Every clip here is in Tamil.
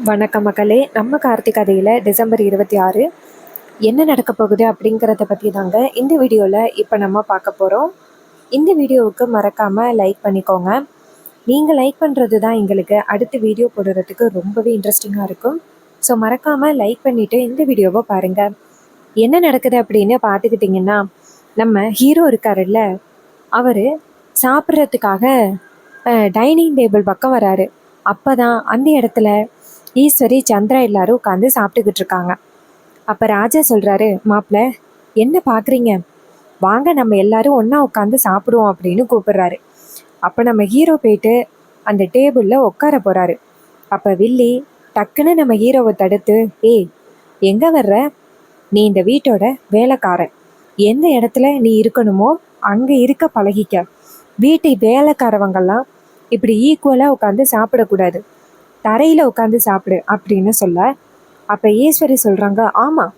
வணக்கம் மக்களே. நம்ம கார்த்திக் கதையில் டிசம்பர் 26 என்ன நடக்க போகுது அப்படிங்கிறத பற்றி தாங்க இந்த வீடியோவில் இப்போ நம்ம பார்க்க போகிறோம். இந்த வீடியோவுக்கு மறக்காமல் லைக் பண்ணிக்கோங்க. நீங்கள் லைக் பண்ணுறது தான் எங்களுக்கு அடுத்த வீடியோ போடுறதுக்கு ரொம்பவே இன்ட்ரெஸ்டிங்காக இருக்கும். ஸோ மறக்காமல் லைக் பண்ணிவிட்டு இந்த வீடியோவை பாருங்கள். என்ன நடக்குது அப்படின்னு பார்த்துக்கிட்டிங்கன்னா, நம்ம ஹீரோ இருக்காருல்ல, அவர் சாப்பிட்றதுக்காக டைனிங் டேபிள் பக்கம் வராரு. அப்போ தான் அந்த இடத்துல ஈஸ்வரி, சந்திரா எல்லாரும் உட்காந்து சாப்பிட்டுக்கிட்டு இருக்காங்க. அப்போ ராஜா சொல்கிறாரு, மாப்பிள்ள என்ன பார்க்குறீங்க, வாங்க நம்ம எல்லாரும் ஒன்றா உட்காந்து சாப்பிடுவோம் அப்படின்னு கூப்பிடுறாரு. அப்போ நம்ம ஹீரோ போயிட்டு அந்த டேபிளில் உட்கார போகிறாரு. அப்போ வில்லி டக்குன்னு நம்ம ஹீரோவை தடுத்து, ஏய் எங்கே வர்ற, நீ இந்த வீட்டோட வேலைக்காரன், எந்த இடத்துல நீ இருக்கணுமோ அங்கே இருக்க பழகிக்க. வீட்டு வேலைக்காரவங்கெல்லாம் இப்படி ஈக்குவலாக உட்காந்து சாப்பிடக்கூடாது, தரையில் உட்காந்து சாப்பிடு அப்படின்னு சொல்ல, அப்போ ஈஸ்வரி சொல்கிறாங்க, ஆமாம்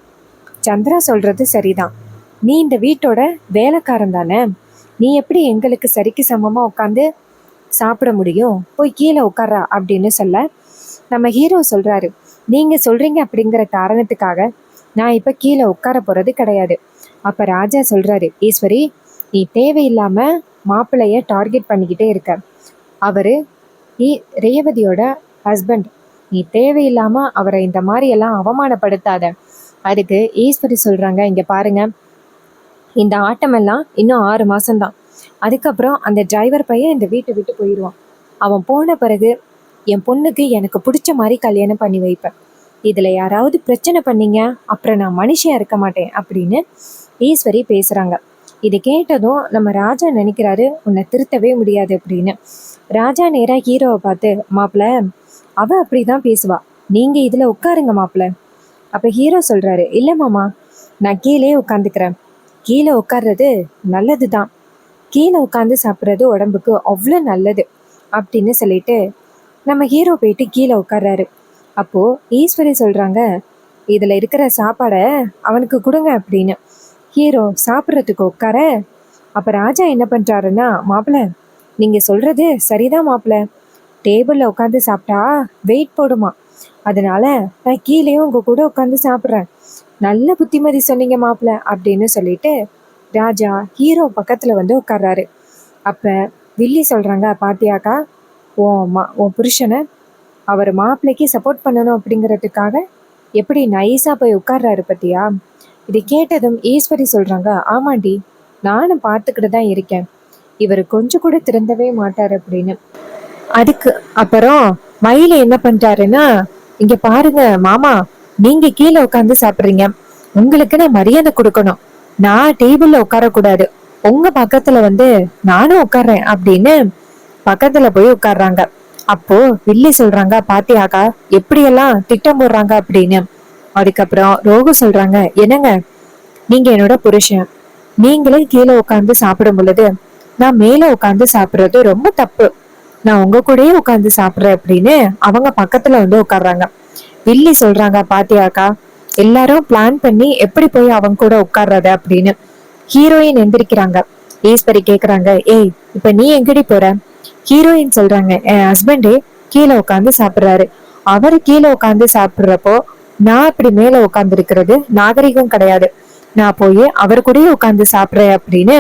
சந்திரா சொல்கிறது சரிதான், நீ இந்த வீட்டோட வேலைக்காரன் தானே, நீ எப்படி எங்களுக்கு சரிக்கு சமமாக உட்காந்து சாப்பிட முடியும், போய் கீழே உட்கார்றா அப்படின்னு சொல்ல, நம்ம ஹீரோ சொல்கிறாரு, நீங்கள் சொல்கிறீங்க அப்படிங்கிற காரணத்துக்காக நான் இப்போ கீழே உட்கார போகிறது கிடையாது. அப்போ ராஜா சொல்கிறாரு, ஈஸ்வரி நீ தேவையில்லாமல் மாப்பிள்ளைய டார்கெட் பண்ணிக்கிட்டே இருக்க, அவர் ரேவதியோட ஹஸ்பண்ட், நீ தேவையில்லாமல் அவரை இந்த மாதிரியெல்லாம் அவமானப்படுத்தாத. அதுக்கு ஈஸ்வரி சொல்கிறாங்க, இங்கே பாருங்க, இந்த ஆட்டமெல்லாம் இன்னும் 6 மாதம்தான், அதுக்கப்புறம் அந்த டிரைவர் பையன் இந்த வீட்டை விட்டு போயிடுவான். அவன் போன பிறகு என் பொண்ணுக்கு எனக்கு பிடிச்ச மாதிரி கல்யாணம் பண்ணி வைப்பேன். இதில் யாராவது பிரச்சனை பண்ணீங்க அப்புறம் நான் மனுஷியாக இருக்க மாட்டேன் அப்படின்னு ஈஸ்வரி பேசுகிறாங்க. இது கேட்டதும் நம்ம ராஜா நினைக்கிறாரு, உன்னை திருத்தவே முடியாது அப்படின்னு. ராஜா நேராக ஹீரோவை பார்த்து, மாப்பிள்ள அவள் அப்படி தான் பேசுவா, நீங்கள் இதில் உட்காருங்க மாப்பிள்ள. அப்போ ஹீரோ சொல்கிறாரு, இல்லை மாமா நான் கீழே உட்காந்துக்கிறேன், கீழே உட்கார்றது நல்லது தான், கீழே உட்காந்து சாப்பிட்றது உடம்புக்கு அவ்வளோ நல்லது அப்படின்னு சொல்லிட்டு நம்ம ஹீரோ போயிட்டு கீழே உட்கார்றாரு. அப்போது ஈஸ்வரி சொல்கிறாங்க, இதில் இருக்கிற சாப்பாடை அவனுக்கு கொடுங்க அப்படின்னு. ஹீரோ சாப்பிட்றதுக்கு உட்கார, அப்போ ராஜா என்ன பண்ணுறாருன்னா, மாப்பிள்ள நீங்கள் சொல்கிறது சரிதான் மாப்பிள்ள, டேபிளில் உட்காந்து சாப்பிட்டா வெயிட் போடுமா, அதனால நான் கீழேயும் உங்கள் கூட உட்காந்து சாப்பிட்றேன், நல்ல புத்திமதி சொன்னீங்க மாப்பிள்ள அப்படின்னு சொல்லிட்டு ராஜா ஹீரோ பக்கத்தில் வந்து உட்கார்றாரு. அப்போ வில்லி சொல்கிறாங்க, பாத்தியாக்கா உன் புருஷனை அவர் மாப்பிள்ளைக்கு சப்போர்ட் பண்ணணும் அப்படிங்கிறதுக்காக எப்படி நைஸாக போய் உட்கார்றாரு பத்தியா. இதை கேட்டதும் ஈஸ்வரி சொல்கிறாங்க, ஆமாண்டி நானும் பார்த்துக்கிட்டு தான் இருக்கேன், இவர் கொஞ்சம் கூட திருந்தவே மாட்டார் அப்படின்னு. அதுக்கு அப்புறம் மயில என்ன பண்ணிட்டாருன்னா, இங்க பாருங்க மாமா, நீங்க கீழே உட்காந்து சாப்பிட்றீங்க, உங்களுக்கு நான் மரியாதை கொடுக்கணும், நான் டேபிள்ல உட்காரக்கூடாது, உங்க பக்கத்துல வந்து நானும் உட்கார்றேன் அப்படின்னு பக்கத்துல போய் உட்கார்றாங்க. அப்போ வில்லி சொல்றாங்க, பாத்தியாக்கா எப்படியெல்லாம் திட்டம் போடுறாங்க அப்படின்னு. அதுக்கப்புறம் ரோகு சொல்றாங்க, என்னங்க நீங்க என்னோட புருஷன், நீங்களே கீழே உட்காந்து சாப்பிடும் பொழுது நான் மேல உட்காந்து சாப்பிடுறது ரொம்ப தப்பு, நான் உங்க கூடயே உட்காந்து சாப்பிட்றேன் அப்படின்னு அவங்க பக்கத்துல வந்து உட்கார்றாங்க. வில்லி சொல்றாங்க, பாத்தியாக்கா எல்லாரும் பிளான் பண்ணி எப்படி போய் அவங்க கூட உட்கார்றது அப்படின்னு. ஹீரோயின் எந்திரிக்கிறாங்க. ஈஸ்வரி கேக்குறாங்க, ஏய் இப்ப நீ எங்கடி போற. ஹீரோயின் சொல்றாங்க, என் ஹஸ்பண்டே கீழே உட்காந்து சாப்பிட்றாரு, அவரு கீழே உட்காந்து சாப்பிட்றப்போ நான் இப்படி மேல உட்காந்து இருக்கிறது நாகரிகம் கிடையாது, நான் போய் அவர் கூடயே உட்காந்து சாப்பிட்றேன் அப்படின்னு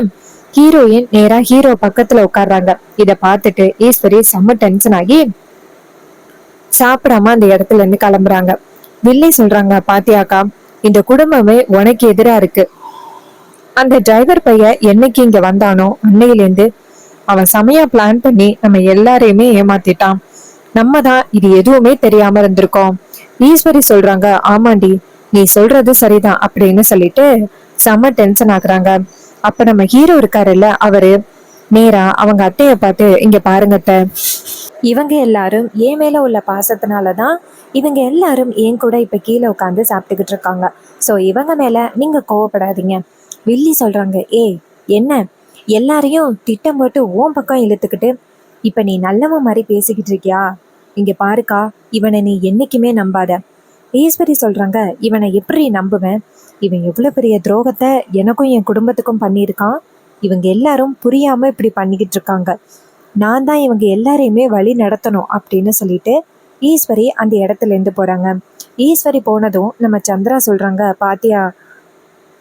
ஹீரோயின் நேரா ஹீரோ பக்கத்துல உட்கார்றாங்க. இத பார்த்துட்டு ஈஸ்வரி செம்ம டென்ஷன் ஆகி சாப்பிடாம அந்த இடத்துல இருந்து கிளம்புறாங்க. வில்லி சொல்றாங்க, பாத்தியாக்கா இந்த குடும்பமே உனக்கு எதிரா இருக்கு, அந்த டிரைவர் பையன் என்னைக்கு இங்க வந்தானோ அன்னையிலேருந்து அவன் செமையா பிளான் பண்ணி நம்ம எல்லாரையுமே ஏமாத்திட்டான், நம்ம தான் இது எதுவுமே தெரியாம இருந்திருக்கோம். ஈஸ்வரி சொல்றாங்க, ஆமாண்டி நீ சொல்றது சரிதான் அப்படின்னு சொல்லிட்டு செம்ம டென்ஷன் ஆகுறாங்க. அப்ப நம்ம ஹீரோ இருக்காருல்ல, அவரு நேரா அவங்க அத்தைய பார்த்து, இங்க பாருங்க அத்தை, இவங்க எல்லாரும் என் மேல உள்ள பாசத்தினாலதான் இவங்க எல்லாரும் என் கூட இப்ப கீழே உட்காந்து சாப்பிட்டுக்கிட்டு இருக்காங்க, ஸோ இவங்க மேல நீங்க கோவப்படாதீங்க. வில்லி சொல்றாங்க, ஏய் என்ன எல்லாரையும் திட்டம் போட்டு ஓம் பக்கம் இழுத்துக்கிட்டு இப்ப நீ நல்லவன் மாதிரி பேசிக்கிட்டு இருக்கியா, இங்க பாருக்கா இவனை நீ என்னைக்குமே நம்பாத. ஈஸ்வரி சொல்றாங்க, இவனை எப்படி நம்புவேன், இவன் எவ்வளவு பெரிய துரோகத்தை எனக்கும் என் குடும்பத்துக்கும் பண்ணியிருக்கான், இவங்க எல்லாரும் புரியாம இப்படி பண்ணிக்கிட்டு இருக்காங்க, நான் தான் இவங்க எல்லாரையுமே வழி நடத்தணும் அப்படின்னு சொல்லிட்டு ஈஸ்வரி அந்த இடத்துல இருந்து போறாங்க. ஈஸ்வரி போனதும் நம்ம சந்திரா சொல்றாங்க, பாத்தியா,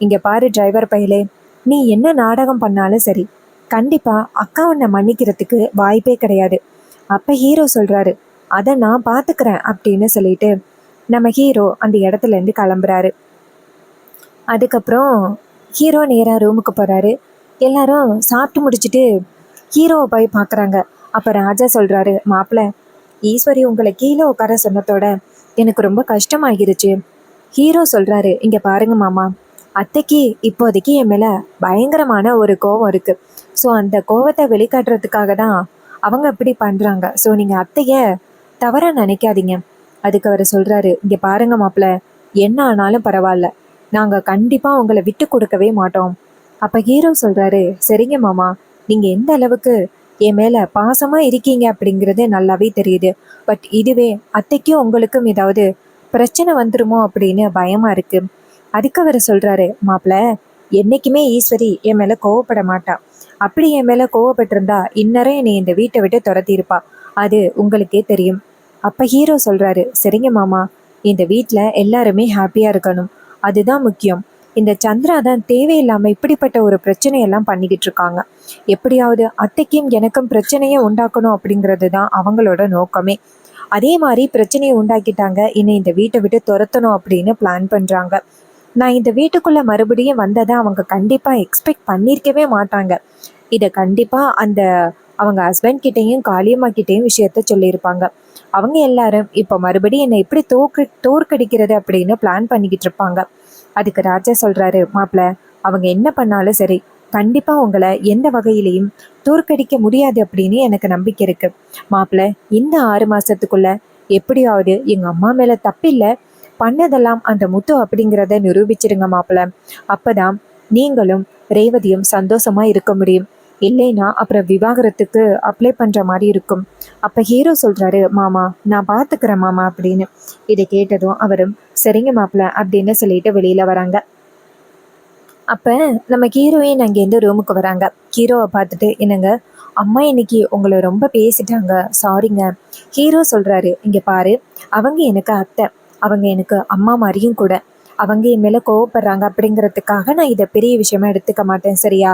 இங்க பாரு டிரைவர் பையலே, நீ என்ன நாடகம் பண்ணாலும் சரி, கண்டிப்பா அக்கா உன்னை மன்னிக்கிறதுக்கு வாய்ப்பே கிடையாது. அப்ப ஹீரோ சொல்றாரு, அதை நான் பாத்துக்கிறேன் அப்படின்னு சொல்லிட்டு நம்ம ஹீரோ அந்த இடத்துல இருந்து கிளம்புறாரு. அதுக்கப்புறம் ஹீரோ நேராக ரூமுக்கு போறாரு. எல்லாரும் சாப்பிட்டு முடிச்சுட்டு ஹீரோவை போய் பார்க்குறாங்க. அப்போ ராஜா சொல்றாரு, மாப்பிள்ள, ஈஸ்வரி உங்களை கீழே உட்கார சொன்னதோட எனக்கு ரொம்ப கஷ்டமாகிருச்சு. ஹீரோ சொல்றாரு, இங்க பாருங்க மாமா, அத்தைக்கு இப்போதைக்கு என் மேல பயங்கரமான ஒரு கோவம் இருக்கு. ஸோ அந்த கோவத்தை வெளிக்காட்டுறதுக்காக தான் அவங்க இப்படி பண்றாங்க. ஸோ நீங்க அத்தைய தவறா நினைக்காதீங்க. அதுக்கு அவர் சொல்றாரு, இங்க பாருங்க மாப்பிள்ள, என்ன ஆனாலும் பரவாயில்ல, நாங்க கண்டிப்பா உங்களை விட்டு கொடுக்கவே மாட்டோம். அப்ப ஹீரோ சொல்றாரு, சரிங்க மாமா, நீங்க எந்த அளவுக்கு என் மேல பாசமா இருக்கீங்க அப்படிங்கிறது நல்லாவே தெரியுது. பட் இதுவே அத்தைக்கும் உங்களுக்கும் ஏதாவது பிரச்சனை வந்துருமோ அப்படின்னு பயமா இருக்கு. அதுக்கு அவர் சொல்றாரு, மாப்பிள்ள, என்னைக்குமே ஈஸ்வரி என் மேல கோவப்பட மாட்டா. அப்படி என் மேல கோவப்பட்டிருந்தா இந்நேரம் என்னை இந்த வீட்டை விட்டு துரத்தி இருப்பா. அது உங்களுக்கே தெரியும். அப்ப ஹீரோ சொல்றாரு, சரிங்க மாமா, இந்த வீட்டில் எல்லாருமே ஹாப்பியா இருக்கணும், அதுதான் முக்கியம். இந்த சந்திரா தான் தேவையில்லாம இப்படிப்பட்ட ஒரு பிரச்சனையெல்லாம் பண்ணிக்கிட்டு இருக்காங்க. எப்படியாவது அத்தைக்கும் எனக்கும் பிரச்சனையை உண்டாக்கணும் அப்படிங்கிறது தான் அவங்களோட நோக்கமே. அதே மாதிரி பிரச்சனையை உண்டாக்கிட்டாங்க, இன்னும் இந்த வீட்டை விட்டு துரத்தணும் அப்படின்னு பிளான் பண்றாங்க. நான் இந்த வீட்டுக்குள்ள மறுபடியும் வந்ததை அவங்க கண்டிப்பா எக்ஸ்பெக்ட் பண்ணியிருக்கவே மாட்டாங்க. இதை கண்டிப்பா அந்த அவங்க ஹஸ்பண்ட் கிட்டேயும் காளியம்மா கிட்டேயும் விஷயத்த சொல்லியிருப்பாங்க. அவங்க எல்லாரும் இப்போ மறுபடியும் என்னை எப்படி தோற்கடிக்கிறது அப்படின்னு பிளான் பண்ணிக்கிட்டு இருப்பாங்க. அதுக்கு ராஜா சொல்றாரு, மாப்பிள்ள, அவங்க என்ன பண்ணாலும் சரி, கண்டிப்பா உங்களை எந்த வகையிலையும் தோற்கடிக்க முடியாது அப்படின்னு எனக்கு நம்பிக்கை இருக்கு. மாப்பிள்ள, இந்த 6 மாசத்துக்குள்ள எப்படியாவது எங்க அம்மா மேல தப்பில்லை, பண்ணதெல்லாம் அந்த முத்து அப்படிங்கிறத நிரூபிச்சிருங்க மாப்பிள்ள. அப்பதான் நீங்களும் ரேவதியும் சந்தோஷமா இருக்க முடியும். இல்லைன்னா அப்புறம் விவாகரத்துக்கு அப்ளை பண்ற மாதிரி இருக்கும். அப்ப ஹீரோ சொல்றாரு, மாமா நான் பாத்துக்கிறேன் மாமா அப்படின்னு. இதை கேட்டதும் அவரும் சரிங்க மாப்பிள்ள அப்படின்னு சொல்லிட்டு வெளியில வராங்க. அப்ப நம்ம ஹீரோயின் அங்கேருந்து ரூமுக்கு வராங்க. ஹீரோவை பார்த்துட்டு, என்னங்க அம்மா இன்னைக்கு உங்களை ரொம்ப பேசிட்டாங்க, சாரிங்க. ஹீரோ சொல்றாரு, இங்க பாரு, அவங்க எனக்கு அத்தை, அவங்க எனக்கு அம்மா மாதிரியும் கூட. அவங்க என் மேல கோவப்படுறாங்க அப்படிங்கிறதுக்காக நான் இதை பெரிய விஷயமா எடுத்துக்க மாட்டேன், சரியா?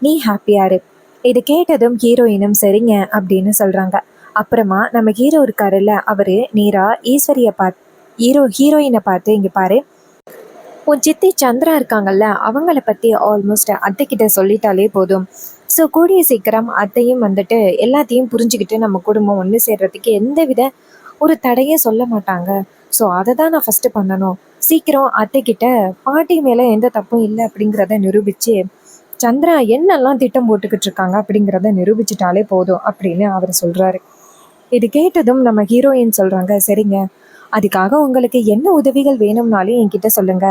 நீ ஹாப்பியா இரு. இது கேட்டதும் ஹீரோயினும் சரிங்க அப்படின்னு சொல்றாங்க. அப்புறமா நம்ம ஹீரோ இருக்காருல்ல, அவரு நேரா ஈஸ்வரிய பார்த்து ஹீரோயினை பார்த்து, இங்க பாரு, உன் சித்தி சந்திரா இருக்காங்கல்ல, அவங்கள பற்றி ஆல்மோஸ்ட் அத்தைக்கிட்ட சொல்லிட்டாலே போதும். ஸோ கூடிய சீக்கிரம் அத்தையும் வந்துட்டு எல்லாத்தையும் புரிஞ்சுக்கிட்டு நம்ம குடும்பம் ஒன்று சேர்றதுக்கு எந்தவித ஒரு தடையே சொல்ல மாட்டாங்க. ஸோ அதை தான் நான் ஃபஸ்ட்டு பண்ணணும். சீக்கிரம் அத்தைக்கிட்ட பாட்டி மேலே எந்த தப்பும் இல்லை அப்படிங்கிறத நிரூபித்து சந்திரா என்னெல்லாம் திட்டம் போட்டுக்கிட்டு இருக்காங்க அப்படிங்கிறத நிரூபிச்சிட்டாலே போதும் அப்படின்னு அவர் சொல்கிறாரு. இது கேட்டதும் நம்ம ஹீரோயின் சொல்கிறாங்க, சரிங்க, அதுக்காக உங்களுக்கு என்ன உதவிகள் வேணும்னாலும் என்கிட்ட சொல்லுங்க,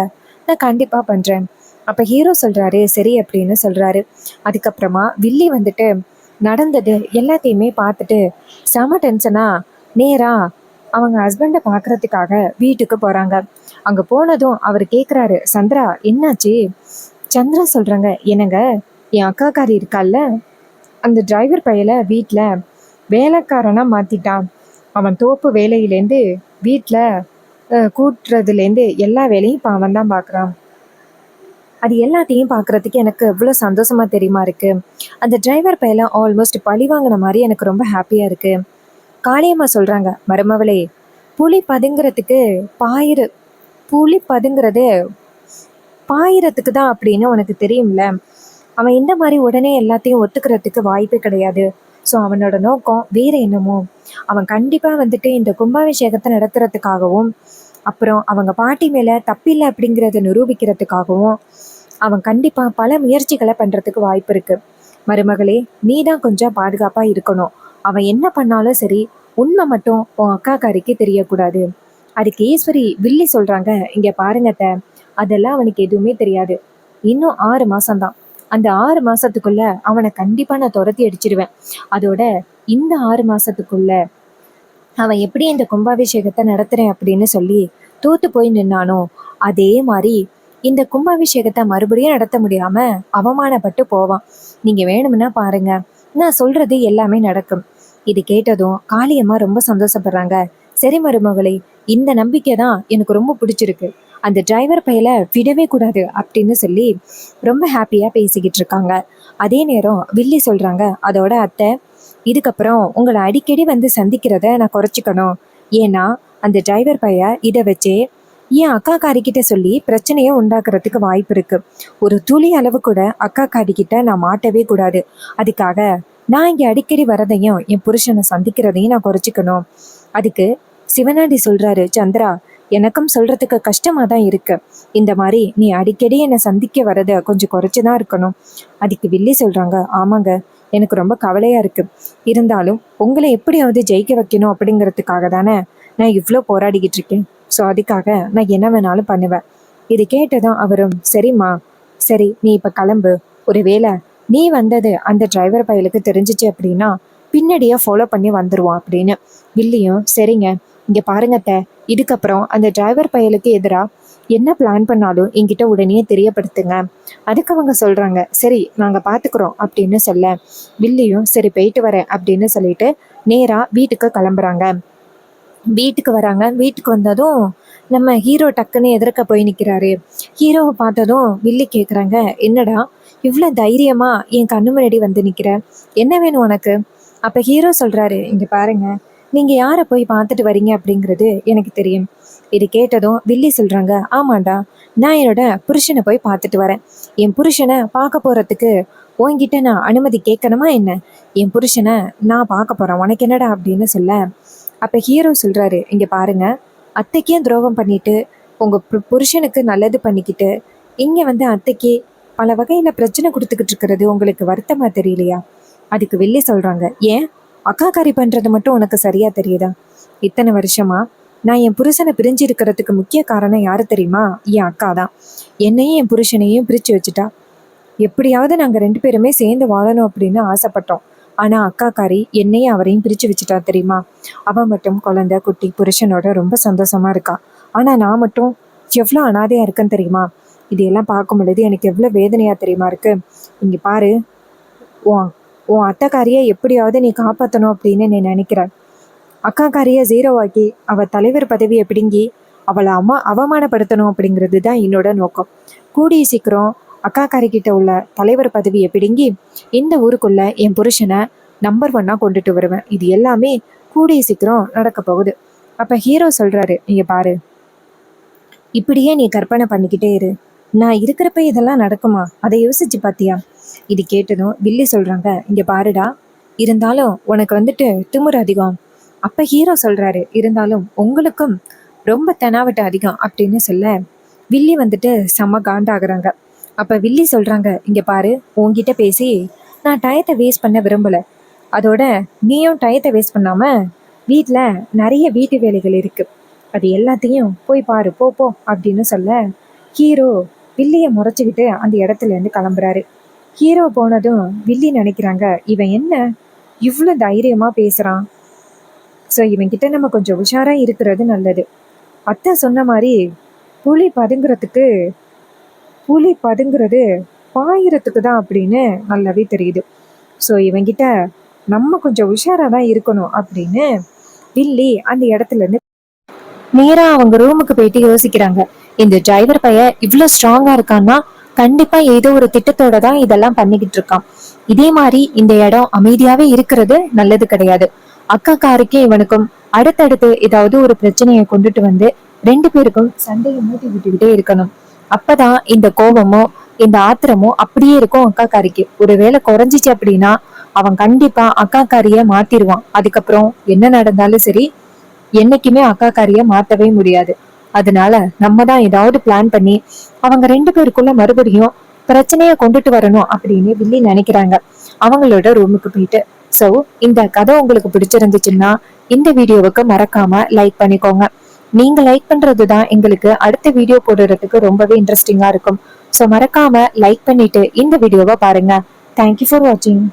நான் கண்டிப்பாக பண்ணுறேன். அப்போ ஹீரோ சொல்கிறாரு, சரி அப்படின்னு சொல்கிறாரு. அதுக்கப்புறமா வில்லி வந்துட்டு நடந்தது எல்லாத்தையுமே பார்த்துட்டு செம டென்ஷனாக நேராக அவங்க ஹஸ்பண்டை பார்க்குறதுக்காக வீட்டுக்கு போகிறாங்க. அங்கே போனதும் அவர் கேட்குறாரு, சந்திரா என்னாச்சு? சந்திரா சொல்கிறாங்க, என்னங்க, என் அக்காக்காரி இருக்கால்ல, அந்த டிரைவர் பையலை வீட்டில் வேலைக்காரனாக மாற்றிட்டான். அவன் தோப்பு வேலையிலேருந்து வீட்டில் கூட்டுறதுலேருந்து எல்லா வேலையும் இப்போ அவன் தான் பார்க்குறான். அது எல்லாத்தையும் பார்க்குறதுக்கு எனக்கு எவ்வளோ சந்தோஷமாக தெரியுமா இருக்குது. அந்த டிரைவர் பையலை ஆல்மோஸ்ட் பழி வாங்கின மாதிரி எனக்கு ரொம்ப ஹாப்பியாக இருக்குது. காளியம்மா சொல்கிறாங்க, மருமவளே, புலி பதுங்கிறதுக்கு புலி பதுங்கிறது பாயிரத்துக்கு தான் அப்படின்னு உனக்கு தெரியும்ல. அவன் இந்த மாதிரி உடனே எல்லாத்தையும் ஒத்துக்கிறதுக்கு வாய்ப்பே கிடையாது. ஸோ அவனோட நோக்கம் வேறு என்னமோ. அவன் கண்டிப்பாக வந்துட்டு இந்த கும்பாபிஷேகத்தை நடத்துறதுக்காகவும் அப்புறம் அவங்க பாட்டி மேலே தப்பில்லை அப்படிங்கிறத நிரூபிக்கிறதுக்காகவும் அவன் கண்டிப்பாக பல முயற்சிகளை பண்ணுறதுக்கு வாய்ப்பு இருக்குது. மருமகளே, நீ தான் கொஞ்சம் பாதுகாப்பாக இருக்கணும். அவன் என்ன பண்ணாலும் சரி, உண்மை மட்டும் உன் அக்காக்காரிக்கு தெரியக்கூடாது. அதுக்கு ஈஸ்வரி வில்லி சொல்கிறாங்க, இங்கே பாருங்கத்த, அதெல்லாம் அவனுக்கு எதுவுமே தெரியாது. இன்னும் 6 மாதம்தான். அந்த 6 மாதத்துக்குள்ள அவனை கண்டிப்பாக நான் துரத்தி அடிச்சிடுவேன். அதோட இந்த 6 மாதத்துக்குள்ள அவன் எப்படி இந்த கும்பாபிஷேகத்தை நடத்துகிறேன் அப்படின்னு சொல்லி தோத்து போய் நின்னானோ, அதே மாதிரி இந்த கும்பாபிஷேகத்தை மறுபடியும் நடத்த முடியாமல் அவமானப்பட்டு போவான். நீங்கள் வேணும்னா பாருங்க, நான் சொல்கிறது எல்லாமே நடக்கும். இது கேட்டதும் காளியம்மா ரொம்ப சந்தோஷப்படுறாங்க. சரி மருமகளே, இந்த நம்பிக்கை தான் எனக்கு ரொம்ப பிடிச்சிருக்கு. அந்த டிரைவர் பையல விடவே கூடாது அப்படின்னு சொல்லி ரொம்ப ஹாப்பியா பேசிக்கிட்டு இருக்காங்க. அதே நேரம் வில்லி சொல்றாங்க, அதோட அத்தை, இதுக்கப்புறம் உங்களை அடிக்கடி வந்து சந்திக்கிறத நான் குறைச்சிக்கணும். ஏன்னா அந்த டிரைவர் பைய இதை வச்சே என் அக்கா காரிக்கிட்ட சொல்லி பிரச்சனையை உண்டாக்குறதுக்கு வாய்ப்பு இருக்கு. ஒரு துளி அளவு கூட அக்கா காரிக்கிட்ட நான் மாட்டவே கூடாது. அதுக்காக நான் இங்க அடிக்கடி வரதையும் என் புருஷனை சந்திக்கிறதையும் நான் குறைச்சிக்கணும். அதுக்கு சிவனாண்டி சொல்றாரு, சந்திரா, எனக்கும் சொல்றதுக்கு கஷ்டமா தான் இருக்கு. இந்த மாதிரி நீ அடிக்கடி என்னை சந்திக்க வரத கொஞ்சம் குறைச்சுதான் இருக்கணும். அதுக்கு வில்லி சொல்றாங்க, ஆமாங்க, எனக்கு ரொம்ப கவலையா இருக்கு. இருந்தாலும் உங்களை எப்படியாவது ஜெயிக்க வைக்கணும் அப்படிங்கிறதுக்காக தானே நான் இவ்வளோ போராடிக்கிட்டு இருக்கேன். ஸோ அதுக்காக நான் என்ன வேணாலும் பண்ணுவேன். இது கேட்டதும் அவரும், சரிம்மா, சரி நீ இப்போ கிளம்பு. ஒருவேளை நீ வந்தது அந்த டிரைவர் பயலுக்கு தெரிஞ்சிச்சு அப்படின்னா பின்னாடியே ஃபாலோ பண்ணி வந்துடுவான் அப்படின்னு. வில்லியும், சரிங்க, இங்கே பாருங்கத்த, இதுக்கப்புறம் அந்த டிரைவர் பயலுக்கு எதிராக என்ன பிளான் பண்ணாலும் என்கிட்ட உடனே தெரியப்படுத்துங்க. அதுக்கு அவங்க சொல்கிறாங்க, சரி நாங்கள் பார்த்துக்குறோம் அப்படின்னு சொல்ல, வில்லியும் சரி போயிட்டு வரேன் அப்படின்னு சொல்லிட்டு நேராக வீட்டுக்கு கிளம்புறாங்க. வீட்டுக்கு வராங்க. வீட்டுக்கு வந்ததும் நம்ம ஹீரோ டக்குன்னு எதிர்க்க போய் நிற்கிறாரு. ஹீரோவை பார்த்ததும் வில்லி கேட்குறாங்க, என்னடா இவ்வளோ தைரியமா என் கண்ணு முன்னாடி வந்து நிற்கிற, என்ன வேணும் உனக்கு? அப்போ ஹீரோ சொல்கிறாரு, இங்கே பாருங்க, நீங்கள் யாரை போய் பார்த்துட்டு வரீங்க அப்படிங்கிறது எனக்கு தெரியும். இது கேட்டதும் வில்லி சொல்கிறாங்க, ஆமாண்டா, நான் என்னோட புருஷனை போய் பார்த்துட்டு வரேன். என் புருஷனை பார்க்க போகிறதுக்கு உன்கிட்ட நான் அனுமதி கேட்கணுமா என்ன? என் புருஷனை நான் பார்க்க போகிறேன், உனக்கு என்னடா அப்படின்னு சொல்ல, அப்போ ஹீரோ சொல்கிறாரு, இங்கே பாருங்க, அத்தைக்கே துரோகம் பண்ணிட்டு உங்கள் புருஷனுக்கு நல்லது பண்ணிக்கிட்டு இங்கே வந்து அத்தைக்கு பல வகையில் பிரச்சனை கொடுத்துக்கிட்டு இருக்கிறது உங்களுக்கு வருத்தமாக தெரியலையா? அதுக்கு வில்லி சொல்கிறாங்க, ஏன் அக்காக்காரி பண்ணுறது மட்டும் உனக்கு சரியாக தெரியுதா? இத்தனை வருஷமா நான் என் புருஷனை பிரிஞ்சு இருக்கிறதுக்கு முக்கிய காரணம் யாரு தெரியுமா? என் அக்கா தான். என்னையும் என் புருஷனையும் பிரித்து வச்சுட்டா. எப்படியாவது நாங்கள் 2 பேருமே சேர்ந்து வாழணும் அப்படின்னு ஆசைப்பட்டோம். ஆனால் அக்காக்காரி என்னையும் அவரையும் பிரித்து வச்சுட்டா தெரியுமா? அவன் மட்டும் குழந்தை குட்டி புருஷனோட ரொம்ப சந்தோஷமா இருக்கா. ஆனால் நான் மட்டும் எவ்வளோ அனாதையாக இருக்கேன்னு தெரியுமா? இதையெல்லாம் பார்க்கும் பொழுது எனக்கு எவ்வளோ வேதனையாக தெரியுமா இருக்கு. இங்கே பாரு, உன் உன் அத்தைக்காரியை எப்படியாவது நீ காப்பாற்றணும் அப்படின்னு நீ நினைக்கிற. அக்காக்காரியை ஜீரோவாக்கி அவள் தலைவர் பதவியை பிடுங்கி அவளை அவமானப்படுத்தணும் அப்படிங்கிறது தான் என்னோட நோக்கம். கூடிய சீக்கிரம் அக்காக்காரிக்கிட்ட உள்ள தலைவர் பதவியை பிடுங்கி இந்த ஊருக்குள்ள என் புருஷனை நம்பர் 1 கொண்டுட்டு வருவேன். இது எல்லாமே கூடிய சீக்கிரம் நடக்க போகுது. அப்போ ஹீரோ சொல்கிறாரு, இங்கே பாரு, இப்படியே நீ கற்பனை பண்ணிக்கிட்டே இரு. நான் இருக்கிறப்ப இதெல்லாம் நடக்குமா? அதை யோசிச்சு பார்த்தியா? இது கேட்டதும் வில்லி சொல்கிறாங்க, இங்கே பாருடா, இருந்தாலும் உனக்கு வந்துட்டு திமிரு அதிகம். அப்போ ஹீரோ சொல்கிறாரு, இருந்தாலும் உங்களுக்கும் ரொம்ப தெனாவட்டு அதிகம் அப்படின்னு சொல்ல வில்லி வந்துட்டு செம்ம காண்டாகிறாங்க. அப்போ வில்லி சொல்கிறாங்க, இங்கே பாரு, உன்கிட்ட பேசி நான் டயத்தை வேஸ்ட் பண்ண விரும்பலை. அதோட நீயும் டயத்தை வேஸ்ட் பண்ணாமல் வீட்டில் நிறைய வீட்டு வேலைகள் இருக்குது, அது எல்லாத்தையும் போய் பாரு, போ போ அப்படின்னு சொல்ல ஹீரோ வில்லியை முறைச்சிக்கிட்டு அந்த இடத்துலேருந்து கிளம்புறாரு. ஹீரோ போனதும் வில்லி நினைக்கிறாங்க, இவன் என்ன இவ்வளோ தைரியமாக பேசுகிறான். ஸோ இவன்கிட்ட நம்ம கொஞ்சம் உஷாராக இருக்கிறது நல்லது. அத்தை சொன்ன மாதிரி புலி பதுங்கிறது பாயிரத்துக்கு தான் அப்படின்னு நல்லாவே தெரியுது. ஸோ இவங்கிட்ட நம்ம கொஞ்சம் உஷாராக தான் இருக்கணும் அப்படின்னு வில்லி அந்த இடத்துல இருந்து நேராக அவங்க ரூமுக்கு போயிட்டு யோசிக்கிறாங்க. இந்த டிரைவர் பையன் இவ்வளோ ஸ்ட்ராங்காக இருக்கான்னா கண்டிப்பா ஏதோ ஒரு திட்டத்தோட தான் இதெல்லாம் பண்ணிக்கிட்டு இருக்கான். இதே மாதிரி இந்த இடம் அமைதியாவே இருக்கிறது நல்லது கிடையாது. அக்கா காருக்கே இவனுக்கும் அடுத்தடுத்து ஏதாவது ஒரு பிரச்சனையை கொண்டுட்டு வந்து 2 பேருக்கும் சண்டையை மூட்டி விட்டுக்கிட்டே இருக்கணும். அப்பதான் இந்த கோபமும் இந்த ஆத்திரமும் அப்படியே இருக்கும் அக்கா காரிக்கு. ஒருவேளை குறைஞ்சிச்சு அப்படின்னா அவன் கண்டிப்பா அக்கா காரிய மாத்திருவான். அதுக்கப்புறம் என்ன நடந்தாலும் சரி, என்னைக்குமே அக்கா காரிய மாத்தவே முடியாது. அதனால நம்ம தான் ஏதாவது பிளான் பண்ணி அவங்க 2 பேருக்குள்ள மறுபடியும் பிரச்சனைய கொண்டுட்டு வரணும் அப்படின்னு வில்லி நினைக்கிறாங்க அவங்களோட ரூமுக்கு போயிட்டு. ஸோ இந்த கதை உங்களுக்கு பிடிச்சிருந்துச்சுன்னா இந்த வீடியோவுக்கு மறக்காம லைக் பண்ணிக்கோங்க. நீங்க லைக் பண்றது தான் எங்களுக்கு அடுத்த வீடியோ போடுறதுக்கு ரொம்பவே இன்ட்ரெஸ்டிங்கா இருக்கும். ஸோ மறக்காம லைக் பண்ணிட்டு இந்த வீடியோவை பாருங்க. தேங்க்யூ ஃபார் வாட்சிங்.